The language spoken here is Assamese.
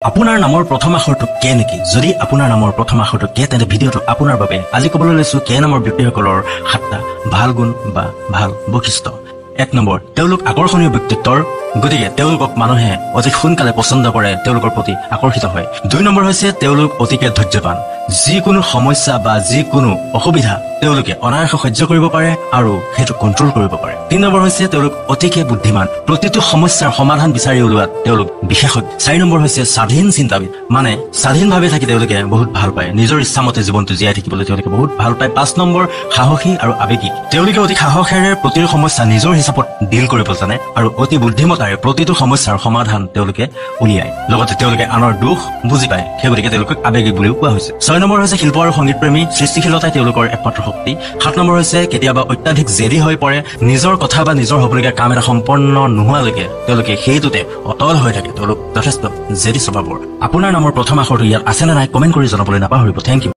আপোনাৰ নামৰ প্ৰথম আখৰটো কে নেকি? যদি আপোনাৰ নামৰ প্ৰথম আখৰটো কে, তেন্তে ভিডিঅ'টো আপোনাৰ বাবে। আজি ক'বলৈ লৈছো কে নামৰ ব্যক্তিসকলৰ 7টা ভাল গুণ বা ভাল বৈশিষ্ট্য। 1 নম্বৰ, তেওঁলোক আকৰ্ষণীয় ব্যক্তিত্বৰ, গতিকে তেওঁলোকক মানুহে অতি সোনকালে পচন্দ কৰে, তেওঁলোকৰ প্ৰতি আকৰ্ষিত হয়। 2 নম্বৰ হৈছে তেওঁলোক অতিকে ধৈৰ্যৱান। যিকোনো সমস্যা বা যিকোনো অসুবিধা তেওঁলোকে অনায়াসে সহ্য কৰিব পাৰে আৰু সেইটো কণ্ট্ৰল কৰিব পাৰে। 3 নম্বৰ হৈছে তেওঁলোক অতিকে বুদ্ধিমান। প্ৰতিটো সমস্যাৰ সমাধান বিচাৰি উলিওৱাত তেওঁলোক বিশেষজ্ঞ। 4 নম্বৰ হৈছে স্বাধীন চিন্তাবিদ, মানে স্বাধীনভাৱে থাকি তেওঁলোকে বহুত ভাল পায়, নিজৰ ইচ্ছামতে জীৱনটো জীয়াই থাকিবলৈ তেওঁলোকে বহুত ভাল পায়। 5 নম্বৰ, সাহসী আৰু আৱেগিক। তেওঁলোকে অতি সাহসেৰে প্ৰতিটো সমস্যা নিজৰ হিচাপত ডিল কৰিব জানে আৰু অতি বুদ্ধিমতাৰে প্ৰতিটো সমস্যাৰ সমাধান তেওঁলোকে উলিয়ায়। লগতে তেওঁলোকে আনৰ দুখ বুজি পায়, সেই গতিকে তেওঁলোকক আৱেগিক বুলিও কোৱা হৈছে। 6 নম্বৰ হৈছে শিল্প আৰু সংগীত প্ৰেমী, সৃষ্টিশীলতাই তেওঁলোকৰ একমাত্ৰ শক্তি। 7 নম্বৰ হৈছে কেতিয়াবা অত্যাধিক জেদী হৈ পৰে, নিজৰ কথা বা নিজৰ হ'বলগীয়া কাম এটা সম্পন্ন নোহোৱালৈকে তেওঁলোকে সেইটোতে অটল হৈ থাকে, তেওঁলোক যথেষ্ট জেদী স্বভাৱৰ। আপোনাৰ নামৰ প্ৰথম আখৰটো ইয়াত আছে নে নাই কমেণ্ট কৰি জনাবলৈ নাপাহৰিব। Thank U.